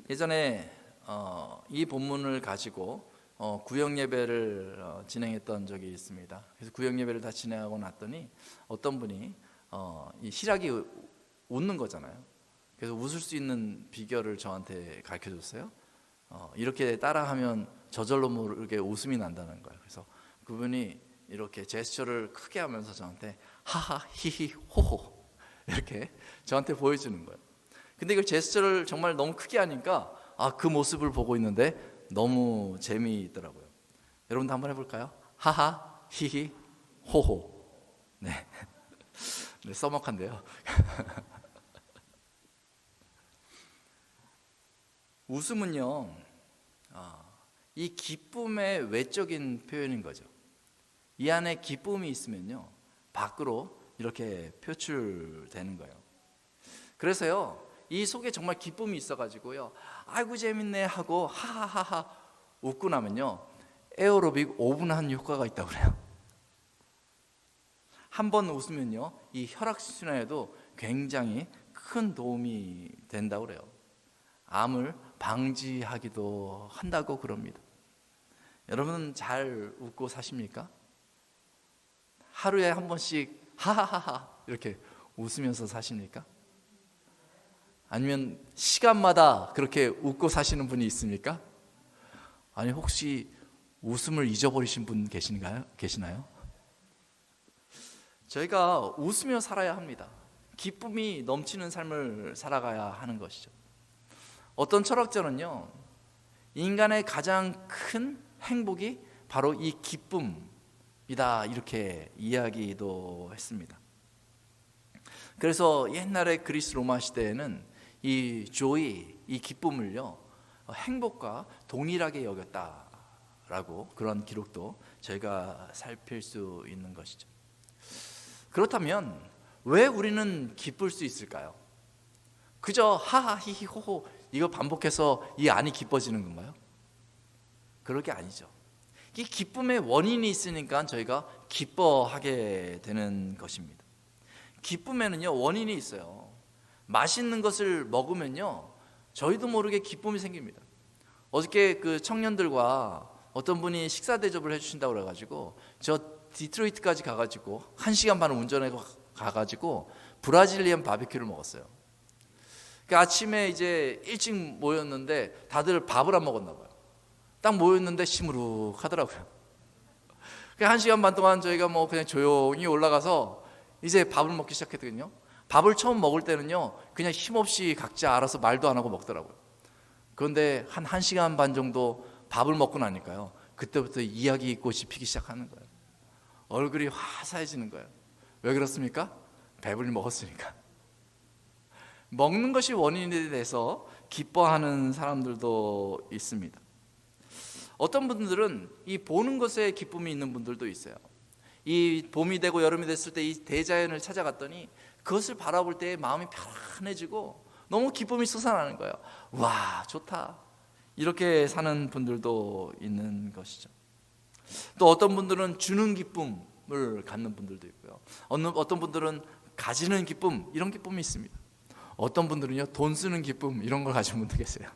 예전에 이 본문을 가지고 구역 예배를 진행했던 적이 있습니다. 그래서 구역 예배를 다 진행하고 났더니 어떤 분이 이 시락이 웃는 거잖아요. 그래서 웃을 수 있는 비결을 저한테 가르쳐 줬어요. 이렇게 따라하면 저절로 모르게 웃음이 난다는 거예요. 그래서 그분이 이렇게 제스처를 크게 하면서 저한테 하하 히히 호호 이렇게 저한테 보여주는 거예요. 근데 이걸 제스처를 정말 너무 크게 하니까 그 모습을 보고 있는데 너무 재미있더라고요. 여러분도 한번 해볼까요? 하하 히히 호호. 네, 네, 써먹한데요. 웃음은요, 이 기쁨의 외적인 표현인 거죠. 이 안에 기쁨이 있으면요, 밖으로 이렇게 표출되는 거예요. 그래서요, 이 속에 정말 기쁨이 있어가지고요, 아이고 재밌네 하고 하하하하 웃고 나면요, 에어로빅 5분 한 효과가 있다고 그래요. 한 번 웃으면요, 이 혈액순환에도 굉장히 큰 도움이 된다고 그래요. 암을 방지하기도 한다고 그럽니다. 여러분은 잘 웃고 사십니까? 하루에 한 번씩 하하하하 이렇게 웃으면서 사십니까? 아니면 시간마다 그렇게 웃고 사시는 분이 있습니까? 아니 혹시 웃음을 잊어버리신 분 계시나요? 저희가 웃으며 살아야 합니다. 기쁨이 넘치는 삶을 살아가야 하는 것이죠. 어떤 철학자는요, 인간의 가장 큰 행복이 바로 이 기쁨이다 이렇게 이야기도 했습니다. 그래서 옛날에 그리스 로마 시대에는 이 조이, 이 기쁨을요, 행복과 동일하게 여겼다라고 그런 기록도 저희가 살필 수 있는 것이죠. 그렇다면 왜 우리는 기쁠 수 있을까요? 그저 하하 히히 호호 이거 반복해서 이 안이 기뻐지는 건가요? 그럴 게 아니죠. 이 기쁨의 원인이 있으니까 저희가 기뻐하게 되는 것입니다. 기쁨에는요, 원인이 있어요. 맛있는 것을 먹으면요, 저희도 모르게 기쁨이 생깁니다. 어저께 그 청년들과 어떤 분이 식사 대접을 해주신다고 그래가지고 저 디트로이트까지 가가지고 1시간 반 운전해 가가지고 브라질리안 바비큐를 먹었어요. 그 아침에 이제 일찍 모였는데 다들 밥을 안 먹었나 봐요. 딱 모였는데 시무룩하더라고요. 그 1시간 반 동안 저희가 뭐 그냥 조용히 올라가서 이제 밥을 먹기 시작했거든요. 밥을 처음 먹을 때는요, 그냥 힘없이 각자 알아서 말도 안 하고 먹더라고요. 그런데 한 1시간 반 정도 밥을 먹고 나니까요, 그때부터 이야기꽃이 피기 시작하는 거예요. 얼굴이 화사해지는 거예요. 왜 그렇습니까? 배불리 먹었으니까. 먹는 것이 원인이 돼서 기뻐하는 사람들도 있습니다. 어떤 분들은 이 보는 것에 기쁨이 있는 분들도 있어요. 이 봄이 되고 여름이 됐을 때 이 대자연을 찾아갔더니 그것을 바라볼 때 마음이 편안해지고 너무 기쁨이 솟아나는 거예요. 와, 좋다. 이렇게 사는 분들도 있는 것이죠. 또 어떤 분들은 주는 기쁨을 갖는 분들도 있고요. 어떤 분들은 가지는 기쁨, 이런 기쁨이 있습니다. 어떤 분들은요, 돈 쓰는 기쁨 이런 걸 가진 분도 계세요.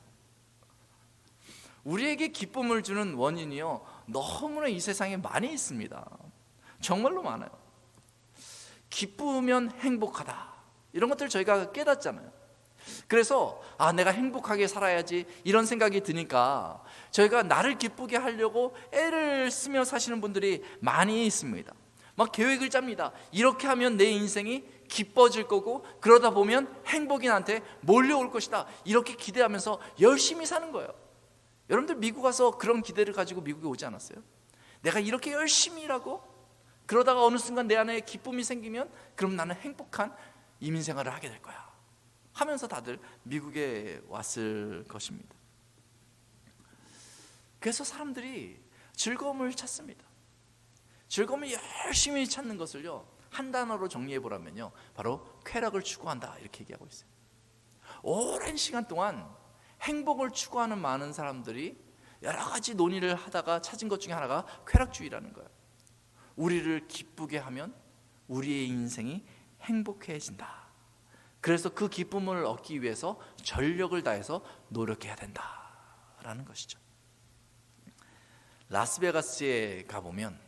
우리에게 기쁨을 주는 원인이요, 너무나 이 세상에 많이 있습니다. 정말로 많아요. 기쁘면 행복하다, 이런 것들 저희가 깨닫잖아요. 그래서 내가 행복하게 살아야지 이런 생각이 드니까 저희가 나를 기쁘게 하려고 애를 쓰며 사시는 분들이 많이 있습니다. 막 계획을 짭니다. 이렇게 하면 내 인생이 기뻐질 거고 그러다 보면 행복이 나한테 몰려올 것이다, 이렇게 기대하면서 열심히 사는 거예요. 여러분들 미국 와서 그런 기대를 가지고 미국에 오지 않았어요? 내가 이렇게 열심히 일하고 그러다가 어느 순간 내 안에 기쁨이 생기면 그럼 나는 행복한 이민생활을 하게 될 거야 하면서 다들 미국에 왔을 것입니다. 그래서 사람들이 즐거움을 찾습니다. 즐거움을 열심히 찾는 것을요, 한 단어로 정리해 보라면요, 바로 쾌락을 추구한다 이렇게 얘기하고 있어요. 오랜 시간 동안 행복을 추구하는 많은 사람들이 여러 가지 논의를 하다가 찾은 것 중에 하나가 쾌락주의라는 거예요. 우리를 기쁘게 하면 우리의 인생이 행복해진다. 그래서 그 기쁨을 얻기 위해서 전력을 다해서 노력해야 된다라는 것이죠. 라스베가스에 가보면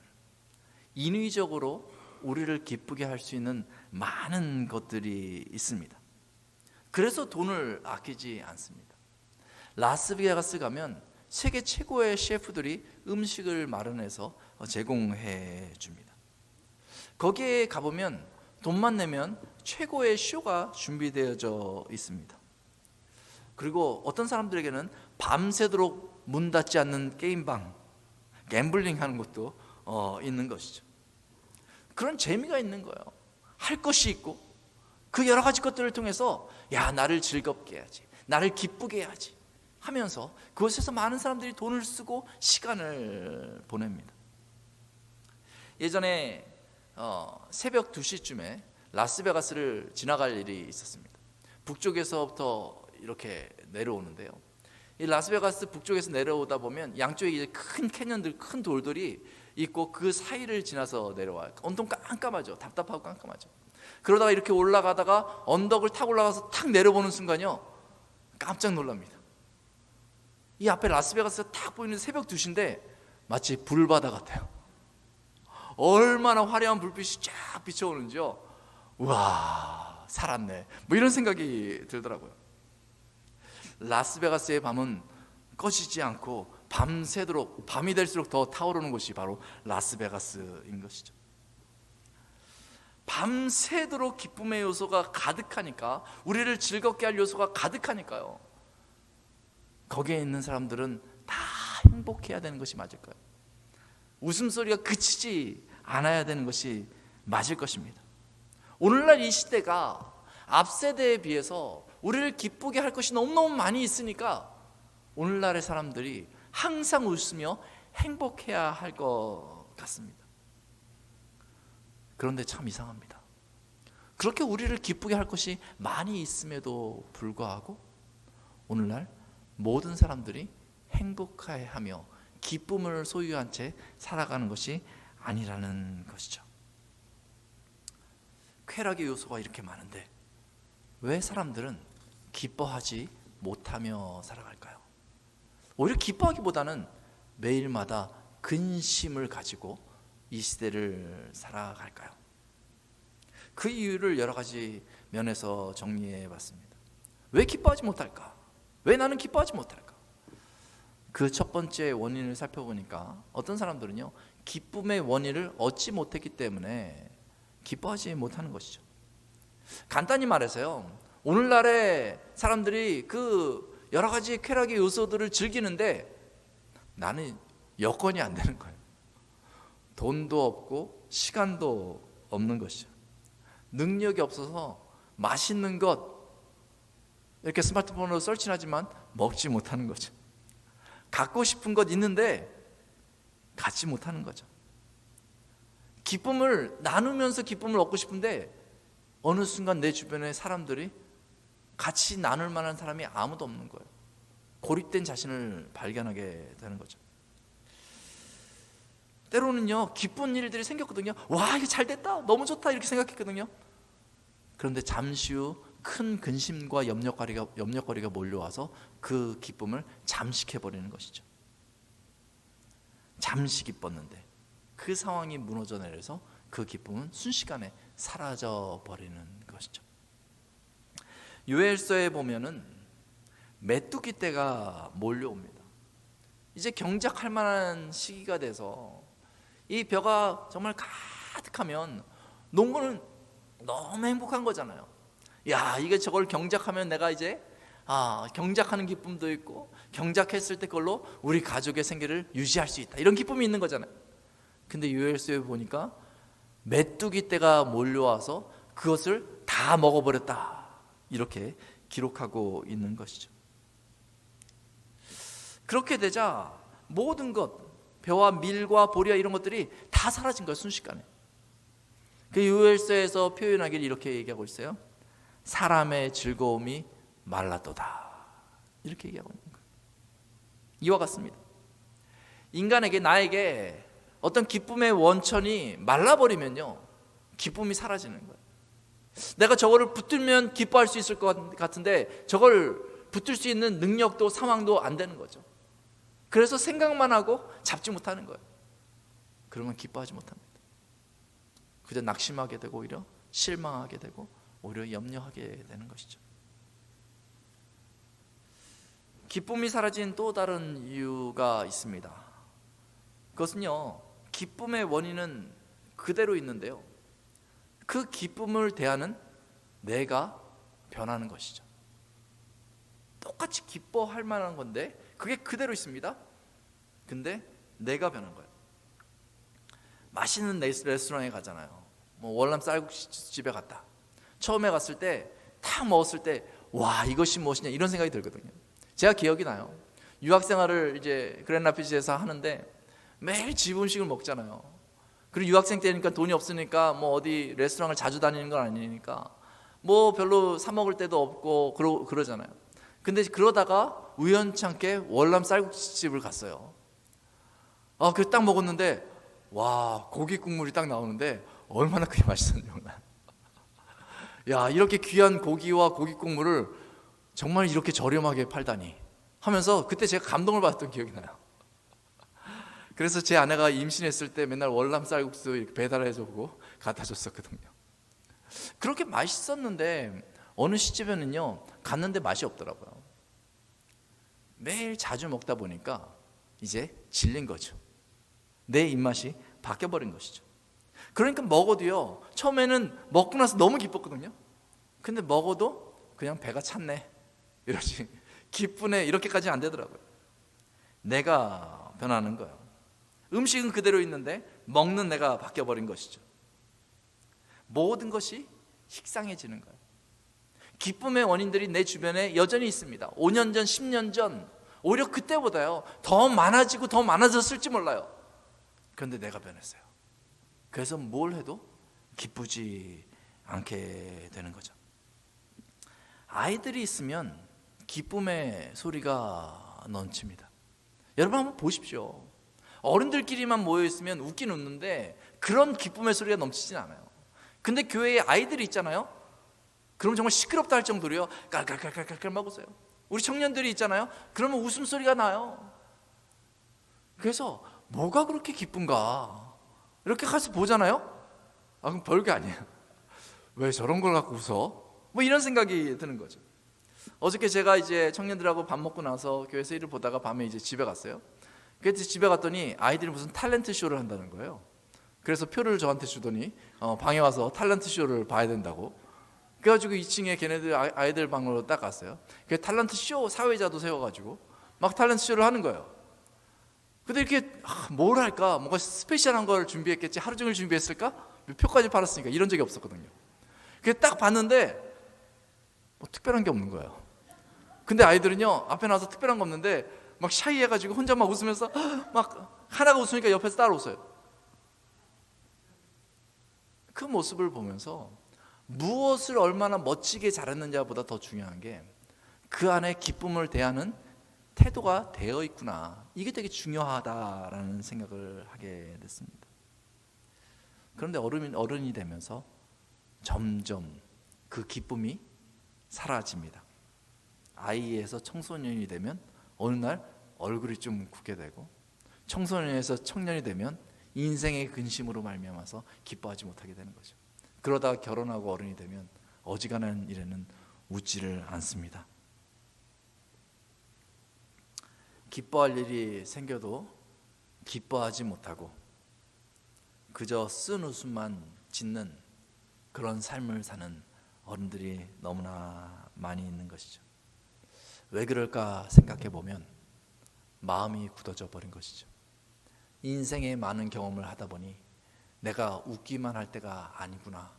인위적으로 우리를 기쁘게 할 수 있는 많은 것들이 있습니다. 그래서 돈을 아끼지 않습니다. 라스베가스 가면 세계 최고의 셰프들이 음식을 마련해서 제공해 줍니다. 거기에 가보면 돈만 내면 최고의 쇼가 준비되어져 있습니다. 그리고 어떤 사람들에게는 밤새도록 문 닫지 않는 게임방, 갬블링 하는 것도 있는 것이죠. 그런 재미가 있는 거예요. 할 것이 있고 그 여러 가지 것들을 통해서 나를 즐겁게 해야지, 나를 기쁘게 해야지 하면서 그곳에서 많은 사람들이 돈을 쓰고 시간을 보냅니다. 예전에 새벽 2시쯤에 라스베가스를 지나갈 일이 있었습니다. 북쪽에서부터 이렇게 내려오는데요, 이 라스베가스 북쪽에서 내려오다 보면 양쪽에 이제 큰 캐년들, 큰 돌들이 있고 그 사이를 지나서 내려와요. 온통 깜깜하죠. 답답하고 깜깜하죠. 그러다가 이렇게 올라가다가 언덕을 타고 올라가서 탁 내려보는 순간요, 깜짝 놀랍니다. 이 앞에 라스베가스가 탁 보이는 새벽 2시인데 마치 불바다 같아요. 얼마나 화려한 불빛이 쫙 비춰오는지요. 우와, 살았네, 뭐 이런 생각이 들더라고요. 라스베가스의 밤은 꺼지지 않고 밤새도록, 밤이 될수록 더 타오르는 곳이 바로 라스베가스인 것이죠. 밤새도록 기쁨의 요소가 가득하니까, 우리를 즐겁게 할 요소가 가득하니까요, 거기에 있는 사람들은 다 행복해야 되는 것이 맞을까요? 웃음소리가 그치지 않아야 되는 것이 맞을 것입니다. 오늘날 이 시대가 앞세대에 비해서 우리를 기쁘게 할 것이 너무너무 많이 있으니까 오늘날의 사람들이 항상 웃으며 행복해야 할 것 같습니다. 그런데 참 이상합니다. 그렇게 우리를 기쁘게 할 것이 많이 있음에도 불구하고 오늘날 모든 사람들이 행복해하며 기쁨을 소유한 채 살아가는 것이 아니라는 것이죠. 쾌락의 요소가 이렇게 많은데 왜 사람들은 기뻐하지 못하며 살아갈까요? 오히려 기뻐하기보다는 매일마다 근심을 가지고 이 시대를 살아갈까요? 그 이유를 여러 가지 면에서 정리해 봤습니다. 왜 기뻐하지 못할까? 왜 나는 기뻐하지 못할까? 그 첫 번째 원인을 살펴보니까 어떤 사람들은요, 기쁨의 원인을 얻지 못했기 때문에 기뻐하지 못하는 것이죠. 간단히 말해서요, 오늘날의 사람들이 그 여러 가지 쾌락의 요소들을 즐기는데 나는 여건이 안 되는 거예요. 돈도 없고 시간도 없는 것이죠. 능력이 없어서 맛있는 것 이렇게 스마트폰으로 설치하지만 먹지 못하는 거죠. 갖고 싶은 것 있는데 갖지 못하는 거죠. 기쁨을 나누면서 기쁨을 얻고 싶은데 어느 순간 내 주변에 사람들이 같이 나눌 만한 사람이 아무도 없는 거예요. 고립된 자신을 발견하게 되는 거죠. 때로는요, 기쁜 일들이 생겼거든요. 와, 이게 잘 됐다, 너무 좋다, 이렇게 생각했거든요. 그런데 잠시 후 큰 근심과 염려거리가 몰려와서 그 기쁨을 잠식해버리는 것이죠. 잠시 기뻤는데 그 상황이 무너져 내려서 그 기쁨은 순식간에 사라져 버리는 것이죠. 요엘서에 보면은 메뚜기 때가 몰려옵니다. 이제 경작할 만한 시기가 돼서 이 벼가 정말 가득하면 농부는 너무 행복한 거잖아요. 이게 저걸 경작하면 내가 이제 경작하는 기쁨도 있고 경작했을 때 그걸로 우리 가족의 생계를 유지할 수 있다, 이런 기쁨이 있는 거잖아요. 근데 요엘서에 보니까 메뚜기 떼가 몰려와서 그것을 다 먹어버렸다, 이렇게 기록하고 있는 것이죠. 그렇게 되자 모든 것, 벼와 밀과 보리와 이런 것들이 다 사라진 거예요, 순식간에. 그 요엘서에서 표현하기를 이렇게 얘기하고 있어요. 사람의 즐거움이 말랐도다, 이렇게 얘기하고 있는 거예요. 이와 같습니다. 인간에게, 나에게 어떤 기쁨의 원천이 말라버리면요, 기쁨이 사라지는 거예요. 내가 저거를 붙들면 기뻐할 수 있을 것 같은데 저걸 붙들 수 있는 능력도 상황도 안 되는 거죠. 그래서 생각만 하고 잡지 못하는 거예요. 그러면 기뻐하지 못합니다. 그저 낙심하게 되고 오히려 실망하게 되고 오히려 염려하게 되는 것이죠. 기쁨이 사라진 또 다른 이유가 있습니다. 그것은요, 기쁨의 원인은 그대로 있는데요, 그 기쁨을 대하는 내가 변하는 것이죠. 똑같이 기뻐할 만한 건데 그게 그대로 있습니다. 근데 내가 변한 거예요. 맛있는 레스토랑에 가잖아요. 뭐 월남 쌀국수집에 갔다. 처음에 갔을 때 탁 먹었을 때 와, 이것이 무엇이냐 이런 생각이 들거든요. 제가 기억이 나요. 유학생활을 이제 그랜라피드에서 하는데 매일 집 음식을 먹잖아요. 그리고 유학생 때니까 돈이 없으니까 뭐 어디 레스토랑을 자주 다니는 건 아니니까 뭐 별로 사 먹을 데도 없고 그러잖아요. 근데 그러다가 우연찮게 월남 쌀국수집을 갔어요. 그래서 딱 먹었는데 와, 고기 국물이 딱 나오는데 얼마나 그게 맛있었는지 몰라요. 야, 이렇게 귀한 고기와 고기 국물을 정말 이렇게 저렴하게 팔다니 하면서 그때 제가 감동을 받았던 기억이 나요. 그래서 제 아내가 임신했을 때 맨날 월남 쌀국수 이렇게 배달해주고 갖다 줬었거든요. 그렇게 맛있었는데 어느 시점에는요, 갔는데 맛이 없더라고요. 매일 자주 먹다 보니까 이제 질린 거죠. 내 입맛이 바뀌어버린 것이죠. 그러니까 먹어도요, 처음에는 먹고 나서 너무 기뻤거든요. 근데 먹어도 그냥 배가 찼네 이러지, 기쁘네 이렇게까지 안 되더라고요. 내가 변하는 거예요. 음식은 그대로 있는데 먹는 내가 바뀌어버린 것이죠. 모든 것이 식상해지는 거예요. 기쁨의 원인들이 내 주변에 여전히 있습니다. 5년 전, 10년 전 오히려 그때보다요 더 많아지고 더 많아졌을지 몰라요. 그런데 내가 변했어요. 그래서 뭘 해도 기쁘지 않게 되는 거죠. 아이들이 있으면 기쁨의 소리가 넘칩니다. 여러분 한번 보십시오. 어른들끼리만 모여있으면 웃긴 웃는데 그런 기쁨의 소리가 넘치진 않아요. 근데 교회에 아이들이 있잖아요. 그럼 정말 시끄럽다 할 정도로요 깔깔깔깔깔 막 웃어요. 우리 청년들이 있잖아요. 그러면 웃음소리가 나요. 그래서 뭐가 그렇게 기쁜가 이렇게 가서 보잖아요. 그럼 별게 아니에요. 왜 저런 걸 갖고 웃어? 뭐 이런 생각이 드는 거죠. 어저께 제가 이제 청년들하고 밥 먹고 나서 교회에서 일을 보다가 밤에 이제 집에 갔어요. 그래서 집에 갔더니 아이들이 무슨 탤런트 쇼를 한다는 거예요. 그래서 표를 저한테 주더니 방에 와서 탤런트 쇼를 봐야 된다고. 그래가지고 2층에 걔네들 아이들 방으로 딱 갔어요. 그 탤런트 쇼 사회자도 세워가지고 막 탤런트 쇼를 하는 거예요. 근데 이렇게 뭘 할까? 뭔가 스페셜한 걸 준비했겠지. 하루 종일 준비했을까? 표까지 팔았으니까 이런 적이 없었거든요. 그래서 딱 봤는데 뭐 특별한 게 없는 거예요. 근데 아이들은요 앞에 나와서 특별한 거 없는데 막 샤이해가지고 혼자 막 웃으면서 막 하나가 웃으니까 옆에서 따라 웃어요. 그 모습을 보면서 무엇을 얼마나 멋지게 잘했느냐보다 더 중요한 게 그 안에 기쁨을 대하는 태도가 되어 있구나. 이게 되게 중요하다라는 생각을 하게 됐습니다. 그런데 어른이 되면서 점점 그 기쁨이 사라집니다. 아이에서 청소년이 되면 어느 날 얼굴이 좀 굳게 되고, 청소년에서 청년이 되면 인생의 근심으로 말미암아서 기뻐하지 못하게 되는 거죠. 그러다가 결혼하고 어른이 되면 어지간한 일에는 웃지를 않습니다. 기뻐할 일이 생겨도 기뻐하지 못하고 그저 쓴 웃음만 짓는 그런 삶을 사는 어른들이 너무나 많이 있는 것이죠. 왜 그럴까 생각해 보면 마음이 굳어져 버린 것이죠. 인생의 많은 경험을 하다 보니 내가 웃기만 할 때가 아니구나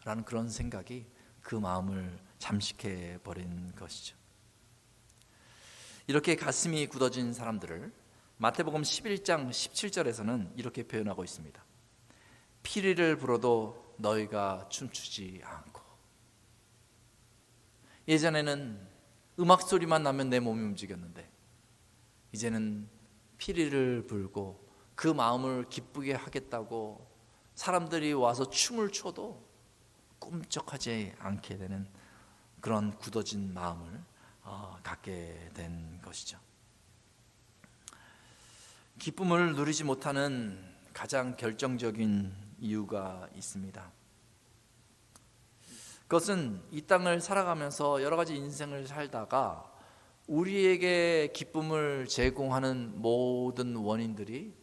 라는 그런 생각이 그 마음을 잠식해 버린 것이죠. 이렇게 가슴이 굳어진 사람들을 마태복음 11장 17절에서는 이렇게 표현하고 있습니다. 피리를 불어도 너희가 춤추지 않고. 예전에는 음악 소리만 나면 내 몸이 움직였는데 이제는 피리를 불고 그 마음을 기쁘게 하겠다고 사람들이 와서 춤을 춰도 꿈쩍하지 않게 되는 그런 굳어진 마음을 갖게 된 것이죠. 기쁨을 누리지 못하는 가장 결정적인 이유가 있습니다. 그것은 이 땅을 살아가면서 여러 가지 인생을 살다가 우리에게 기쁨을 제공하는 모든 원인들이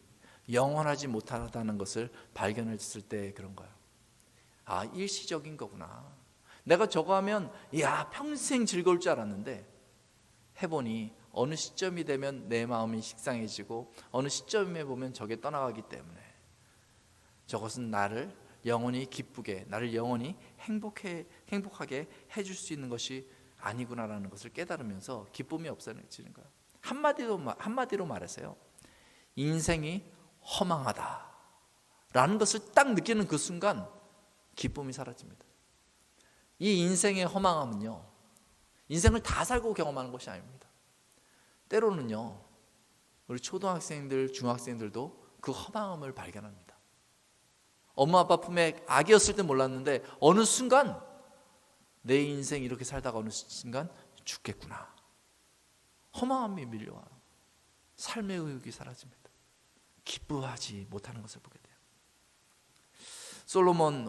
영원하지 못하다는 것을 발견했을 때 그런 거예요. 아, 일시적인 거구나. 내가 저거 하면 평생 즐거울 줄 알았는데 해보니 어느 시점이 되면 내 마음이 식상해지고 어느 시점에 보면 저게 떠나가기 때문에 저것은 나를 영원히 기쁘게, 나를 영원히 행복하게 해줄 수 있는 것이 아니구나라는 것을 깨달으면서 기쁨이 없어지는 거예요. 한마디로 말해서요, 인생이 허망하다라는 것을 딱 느끼는 그 순간 기쁨이 사라집니다. 이 인생의 허망함은요, 인생을 다 살고 경험하는 것이 아닙니다. 때로는요, 우리 초등학생들, 중학생들도 그 허망함을 발견합니다. 엄마 아빠 품에 아기였을 때 몰랐는데 어느 순간 내 인생 이렇게 살다가 어느 순간 죽겠구나. 허망함이 밀려와요. 삶의 의욕이 사라집니다. 기뻐하지 못하는 것을 보게 돼요.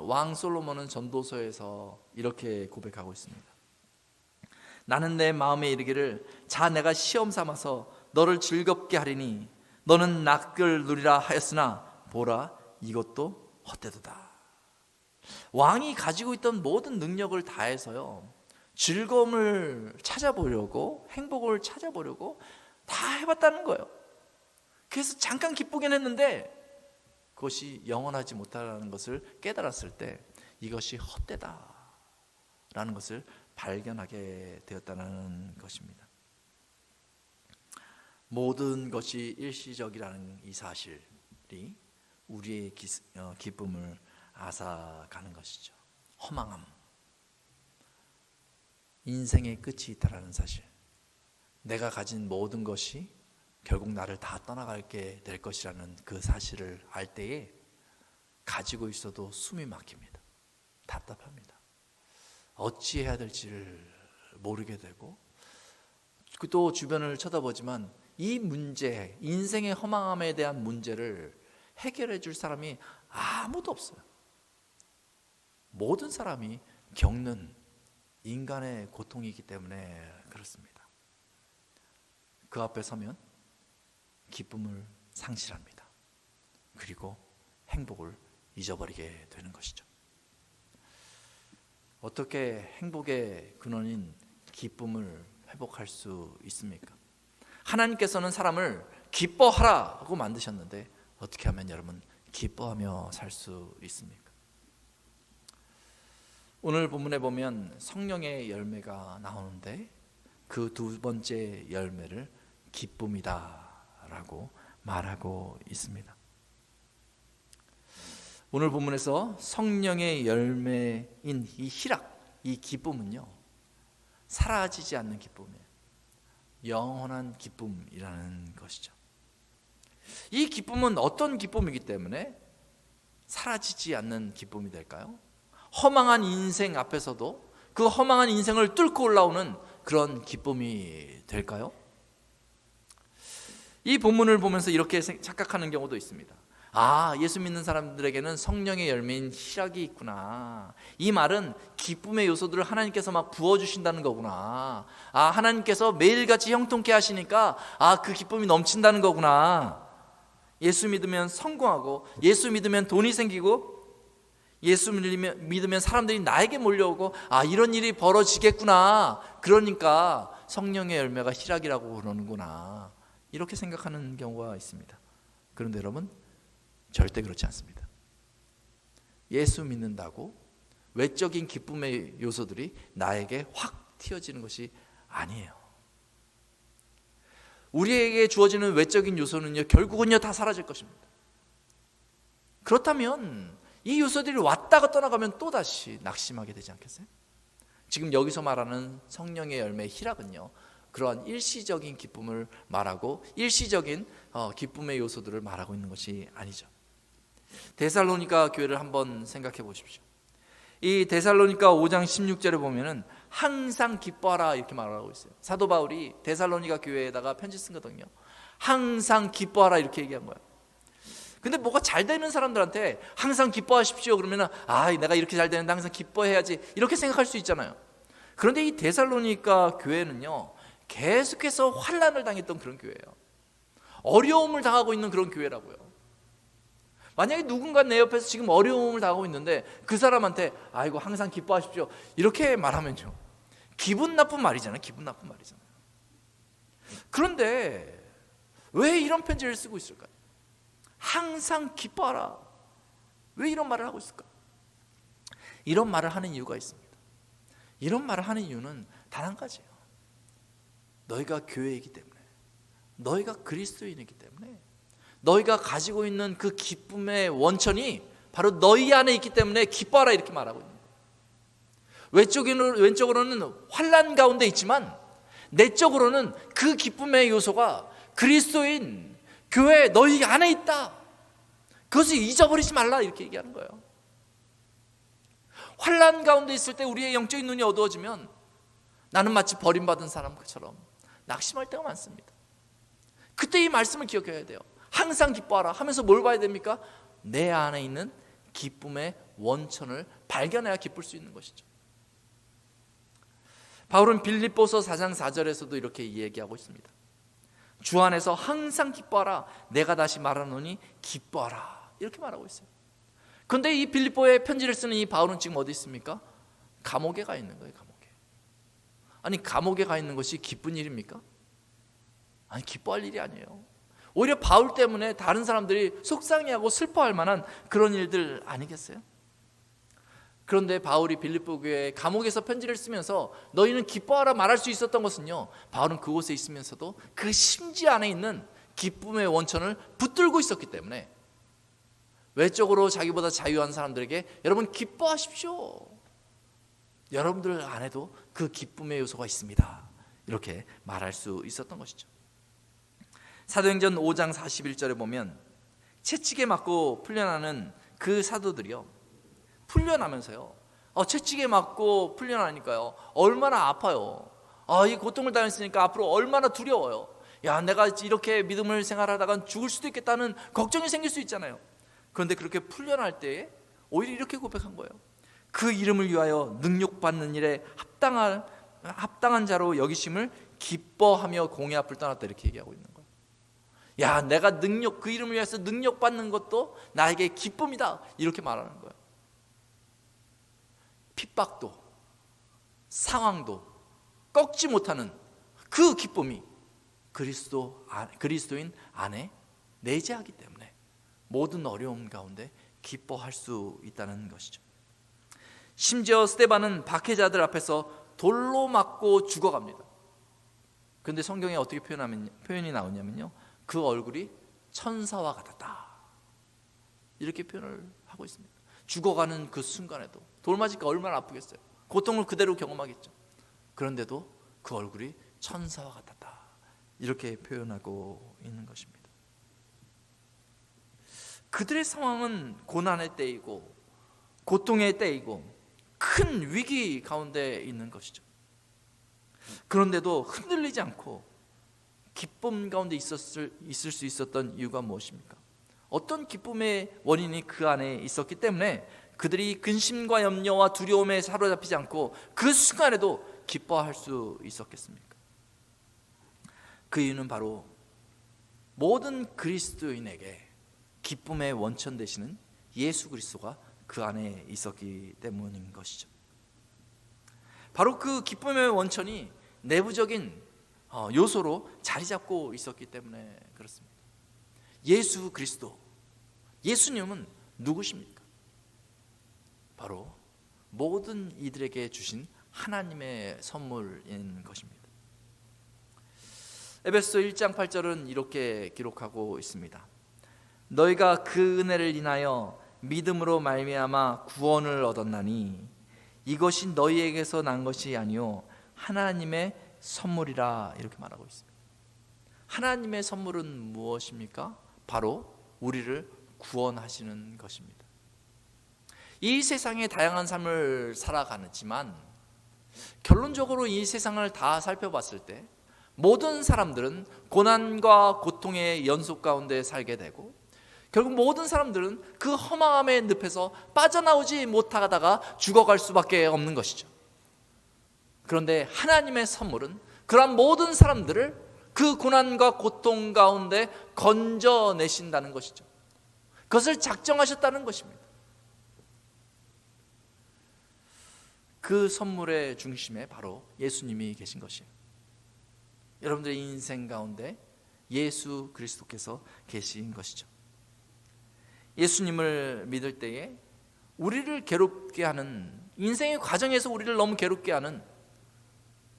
왕 솔로몬은 전도서에서 이렇게 고백하고 있습니다. 나는 내 마음에 이르기를 자 내가 시험 삼아서 너를 즐겁게 하리니 너는 낙을 누리라 하였으나 보라 이것도 헛되도다. 왕이 가지고 있던 모든 능력을 다해서요, 즐거움을 찾아보려고, 행복을 찾아보려고 다 해봤다는 거예요. 그래서 잠깐 기쁘긴 했는데 그것이 영원하지 못하다는 것을 깨달았을 때 이것이 헛되다라는 것을 발견하게 되었다는 것입니다. 모든 것이 일시적이라는 이 사실이 우리의 기쁨을 앗아가는 것이죠. 허망함, 인생의 끝이 있다라는 사실, 내가 가진 모든 것이 결국 나를 다 떠나가게 될 것이라는 그 사실을 알 때에 가지고 있어도 숨이 막힙니다. 답답합니다. 어찌해야 될지를 모르게 되고, 또 주변을 쳐다보지만 이 문제, 인생의 허망함에 대한 문제를 해결해 줄 사람이 아무도 없어요. 모든 사람이 겪는 인간의 고통이기 때문에 그렇습니다. 그 앞에 서면 기쁨을 상실합니다. 그리고 행복을 잊어버리게 되는 것이죠. 어떻게 행복의 근원인 기쁨을 회복할 수 있습니까? 하나님께서는 사람을 기뻐하라고 만드셨는데 어떻게 하면 여러분 기뻐하며 살 수 있습니까? 오늘 본문에 보면 성령의 열매가 나오는데 그 두 번째 열매를 기쁨이다라고 말하고 있습니다. 오늘 본문에서 성령의 열매인 이 희락, 이 기쁨은요, 사라지지 않는 기쁨이에요. 영원한 기쁨이라는 것이죠. 이 기쁨은 어떤 기쁨이기 때문에 사라지지 않는 기쁨이 될까요? 허망한 인생 앞에서도 그 허망한 인생을 뚫고 올라오는 그런 기쁨이 될까요? 이 본문을 보면서 이렇게 착각하는 경우도 있습니다. 아, 예수 믿는 사람들에게는 성령의 열매인 희락이 있구나. 이 말은 기쁨의 요소들을 하나님께서 막 부어주신다는 거구나. 아, 하나님께서 매일같이 형통케 하시니까 그 기쁨이 넘친다는 거구나. 예수 믿으면 성공하고, 예수 믿으면 돈이 생기고, 예수 믿으면 사람들이 나에게 몰려오고, 이런 일이 벌어지겠구나. 그러니까 성령의 열매가 희락이라고 그러는구나. 이렇게 생각하는 경우가 있습니다. 그런데 여러분, 절대 그렇지 않습니다. 예수 믿는다고 외적인 기쁨의 요소들이 나에게 확 튀어지는 것이 아니에요. 우리에게 주어지는 외적인 요소는요, 결국은요 다 사라질 것입니다. 그렇다면 이 요소들이 왔다가 떠나가면 또다시 낙심하게 되지 않겠어요? 지금 여기서 말하는 성령의 열매 희락은요, 그러한 일시적인 기쁨을 말하고 일시적인 기쁨의 요소들을 말하고 있는 것이 아니죠. 데살로니가 교회를 한번 생각해 보십시오. 이 데살로니가 5장 16절에 보면은 항상 기뻐하라 이렇게 말하고 있어요. 사도 바울이 데살로니가 교회에다가 편지 쓴 거거든요. 항상 기뻐하라 이렇게 얘기한 거예요. 근데 뭐가 잘 되는 사람들한테 항상 기뻐하십시오 그러면은 내가 이렇게 잘 되는데 항상 기뻐해야지 이렇게 생각할 수 있잖아요. 그런데 이 데살로니가 교회는요, 계속해서 환난을 당했던 그런 교회예요. 어려움을 당하고 있는 그런 교회라고요. 만약에 누군가 내 옆에서 지금 어려움을 당하고 있는데 그 사람한테 아이고 항상 기뻐하십시오 이렇게 말하면요, 기분 나쁜 말이잖아요. 기분 나쁜 말이잖아요. 그런데 왜 이런 편지를 쓰고 있을까요? 항상 기뻐하라. 왜 이런 말을 하고 있을까? 이런 말을 하는 이유가 있습니다. 이런 말을 하는 이유는 단 한 가지예요. 너희가 교회이기 때문에, 너희가 그리스도인이기 때문에, 너희가 가지고 있는 그 기쁨의 원천이 바로 너희 안에 있기 때문에 기뻐하라 이렇게 말하고 있는 거예요. 왼쪽으로는 환난 가운데 있지만 내적으로는 그 기쁨의 요소가 그리스도인 교회 너희 안에 있다. 그것을 잊어버리지 말라 이렇게 얘기하는 거예요. 환난 가운데 있을 때 우리의 영적인 눈이 어두워지면 나는 마치 버림받은 사람처럼 낙심할 때가 많습니다. 그때 이 말씀을 기억해야 돼요. 항상 기뻐하라 하면서 뭘 봐야 됩니까? 내 안에 있는 기쁨의 원천을 발견해야 기쁠 수 있는 것이죠. 바울은 빌립보서 4장 4절에서도 이렇게 얘기하고 있습니다. 주 안에서 항상 기뻐하라. 내가 다시 말하노니 기뻐하라. 이렇게 말하고 있어요. 그런데 이 빌립보에 편지를 쓰는 이 바울은 지금 어디 있습니까? 감옥에 가 있는 거예요. 감옥에. 아니 감옥에 가 있는 것이 기쁜 일입니까? 아니 기뻐할 일이 아니에요. 오히려 바울 때문에 다른 사람들이 속상해하고 슬퍼할 만한 그런 일들 아니겠어요? 그런데 바울이 빌립보 교회에 감옥에서 편지를 쓰면서 너희는 기뻐하라 말할 수 있었던 것은요, 바울은 그곳에 있으면서도 그 심지 안에 있는 기쁨의 원천을 붙들고 있었기 때문에 외적으로 자기보다 자유한 사람들에게 여러분 기뻐하십시오, 여러분들 안에도 그 기쁨의 요소가 있습니다, 이렇게 말할 수 있었던 것이죠. 사도행전 5장 41절에 보면 채찍에 맞고 풀려나는 그 사도들이요, 풀려나면서요, 채찍에 맞고 풀려나니까요 얼마나 아파요. 이 고통을 당했으니까 앞으로 얼마나 두려워요. 내가 이렇게 믿음을 생활하다간 죽을 수도 있겠다는 걱정이 생길 수 있잖아요. 그런데 그렇게 풀려날 때에 오히려 이렇게 고백한 거예요. 그 이름을 위하여 능욕받는 일에 합당한 자로 여기심을 기뻐하며 공의 앞을 떠났다, 이렇게 얘기하고 있는 거예요. 내가 그 이름을 위해서 능력받는 것도 나에게 기쁨이다, 이렇게 말하는 거예요. 핍박도 상황도 꺾지 못하는 그 기쁨이 그리스도인 안에 내재하기 때문에 모든 어려움 가운데 기뻐할 수 있다는 것이죠. 심지어 스데반은 박해자들 앞에서 돌로 맞고 죽어갑니다. 그런데 성경에 어떻게 표현이 나오냐면요, 그 얼굴이 천사와 같았다, 이렇게 표현을 하고 있습니다. 죽어가는 그 순간에도 돌 맞으니까 얼마나 아프겠어요. 고통을 그대로 경험하겠죠. 그런데도 그 얼굴이 천사와 같았다, 이렇게 표현하고 있는 것입니다. 그들의 상황은 고난의 때이고 고통의 때이고 큰 위기 가운데 있는 것이죠. 그런데도 흔들리지 않고 기쁨 가운데 있을 수 있었던 이유가 무엇입니까? 어떤 기쁨의 원인이 그 안에 있었기 때문에 그들이 근심과 염려와 두려움에 사로잡히지 않고 그 순간에도 기뻐할 수 있었겠습니까? 그 이유는 바로 모든 그리스도인에게 기쁨의 원천 되시는 예수 그리스도가 그 안에 있었기 때문인 것이죠. 바로 그 기쁨의 원천이 내부적인 요소로 자리 잡고 있었기 때문에 그렇습니다. 예수 그리스도, 예수님은 누구십니까? 바로 모든 이들에게 주신 하나님의 선물인 것입니다. 에베소 1장 8절은 이렇게 기록하고 있습니다. 너희가 그 은혜를 인하여 믿음으로 말미암아 구원을 얻었나니 이것이 너희에게서 난 것이 아니요 하나님의 선물이라, 이렇게 말하고 있습니다. 하나님의 선물은 무엇입니까? 바로 우리를 구원하시는 것입니다. 이 세상의 다양한 삶을 살아가지만 결론적으로 이 세상을 다 살펴봤을 때 모든 사람들은 고난과 고통의 연속 가운데 살게 되고 결국 모든 사람들은 그 허망함의 늪에서 빠져나오지 못하다가 죽어갈 수밖에 없는 것이죠. 그런데 하나님의 선물은 그러한 모든 사람들을 그 고난과 고통 가운데 건져내신다는 것이죠. 그것을 작정하셨다는 것입니다. 그 선물의 중심에 바로 예수님이 계신 것이에요. 여러분들의 인생 가운데 예수 그리스도께서 계신 것이죠. 예수님을 믿을 때에 우리를 괴롭게 하는, 인생의 과정에서 우리를 너무 괴롭게 하는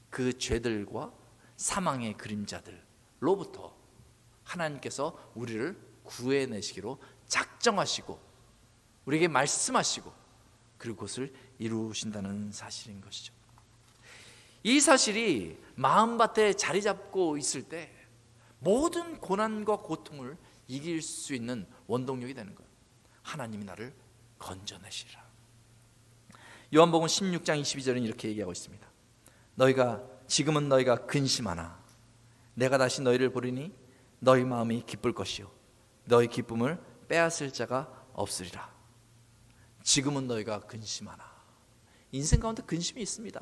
그 죄들과 사망의 그림자들로부터 하나님께서 우리를 구해내시기로 작정하시고 우리에게 말씀하시고 그리고 그것을 이루신다는 사실인 것이죠. 이 사실이 마음밭에 자리 잡고 있을 때 모든 고난과 고통을 이길 수 있는 원동력이 되는 거예요. 하나님이 나를 건져내시리라. 요한복음 16장 22절은 이렇게 얘기하고 있습니다. 지금은 너희가 근심하나 내가 다시 너희를 보리니 너희 마음이 기쁠 것이요 너희 기쁨을 빼앗을 자가 없으리라. 지금은 너희가 근심하나. 인생 가운데 근심이 있습니다.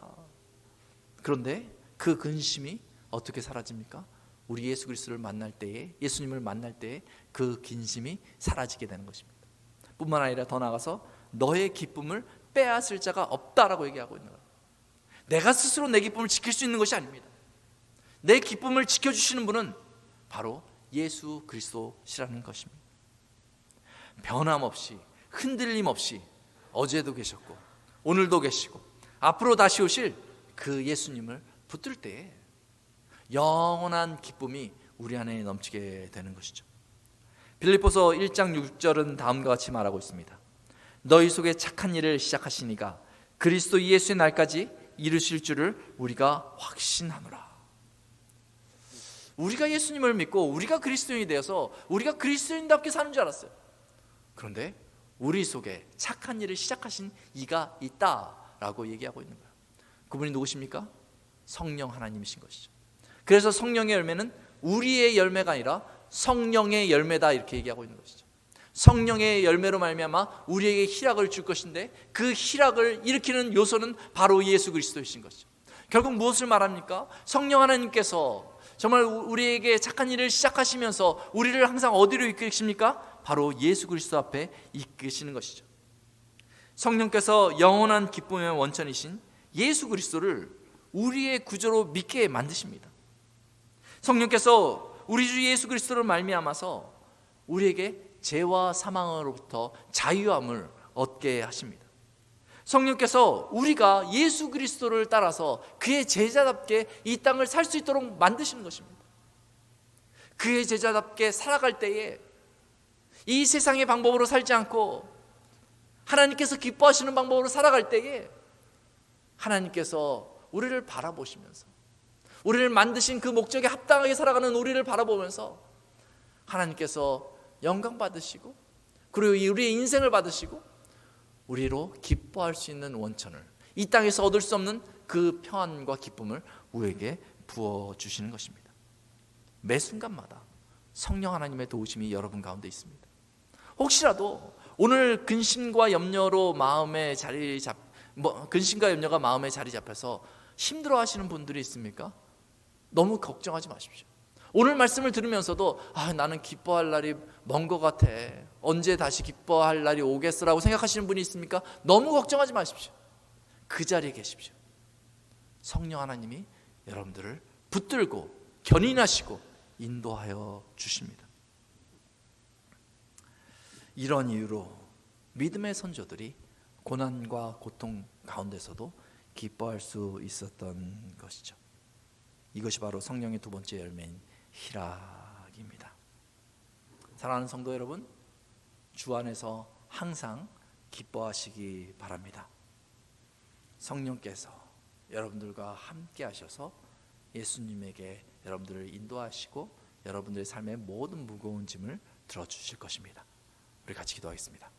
그런데 그 근심이 어떻게 사라집니까? 우리 예수 그리스도를 만날 때에, 예수님을 만날 때에 그 근심이 사라지게 되는 것입니다. 뿐만 아니라 더 나아가서 너의 기쁨을 빼앗을 자가 없다라고 얘기하고 있는 거예요. 내가 스스로 내 기쁨을 지킬 수 있는 것이 아닙니다. 내 기쁨을 지켜주시는 분은 바로 예수 그리스도시라는 것입니다. 변함없이, 흔들림 없이 어제도 계셨고 오늘도 계시고 앞으로 다시 오실 그 예수님을 붙들 때에 영원한 기쁨이 우리 안에 넘치게 되는 것이죠. 빌립보서 1장 6절은 다음과 같이 말하고 있습니다. 너희 속에 착한 일을 시작하시니가 그리스도 예수의 날까지 이루실 줄을 우리가 확신하노라. 우리가 예수님을 믿고 우리가 그리스도인이 되어서 우리가 그리스도인답게 사는 줄 알았어요. 그런데 우리 속에 착한 일을 시작하신 이가 있다라고 얘기하고 있는 거예요. 그분이 누구십니까? 성령 하나님이신 것이죠. 그래서 성령의 열매는 우리의 열매가 아니라 성령의 열매다 이렇게 얘기하고 있는 것이죠. 성령의 열매로 말미암아 우리에게 희락을 줄 것인데 그 희락을 일으키는 요소는 바로 예수 그리스도이신 것이죠. 결국 무엇을 말합니까? 성령 하나님께서 정말 우리에게 착한 일을 시작하시면서 우리를 항상 어디로 이끄십니까? 바로 예수 그리스도 앞에 이끄시는 것이죠. 성령께서 영원한 기쁨의 원천이신 예수 그리스도를 우리의 구조로 믿게 만드십니다. 성령께서 우리 주 예수 그리스도를 말미암아서 우리에게 죄와 사망으로부터 자유함을 얻게 하십니다. 성령께서 우리가 예수 그리스도를 따라서 그의 제자답게 이 땅을 살 수 있도록 만드시는 것입니다. 그의 제자답게 살아갈 때에 이 세상의 방법으로 살지 않고 하나님께서 기뻐하시는 방법으로 살아갈 때에 하나님께서 우리를 바라보시면서 우리를 만드신 그 목적에 합당하게 살아가는 우리를 바라보면서 하나님께서 영광 받으시고 그리고 우리의 인생을 받으시고 우리로 기뻐할 수 있는 원천을, 이 땅에서 얻을 수 없는 그 평안과 기쁨을 우리에게 부어주시는 것입니다. 매 순간마다 성령 하나님의 도우심이 여러분 가운데 있습니다. 혹시라도 오늘 근심과 염려가 마음에 자리 잡혀서 힘들어하시는 분들이 있습니까? 너무 걱정하지 마십시오. 오늘 말씀을 들으면서도 나는 기뻐할 날이 먼 것 같아, 언제 다시 기뻐할 날이 오겠어라고 생각하시는 분이 있습니까? 너무 걱정하지 마십시오. 그 자리에 계십시오. 성령 하나님이 여러분들을 붙들고 견인하시고 인도하여 주십니다. 이런 이유로 믿음의 선조들이 고난과 고통 가운데서도 기뻐할 수 있었던 것이죠. 이것이 바로 성령의 두 번째 열매인 희락입니다. 사랑하는 성도 여러분, 주 안에서 항상 기뻐하시기 바랍니다. 성령께서 여러분들과 함께 하셔서 예수님에게 여러분들을 인도하시고 여러분들의 삶의 모든 무거운 짐을 들어주실 것입니다. 우리 같이 기도하겠습니다.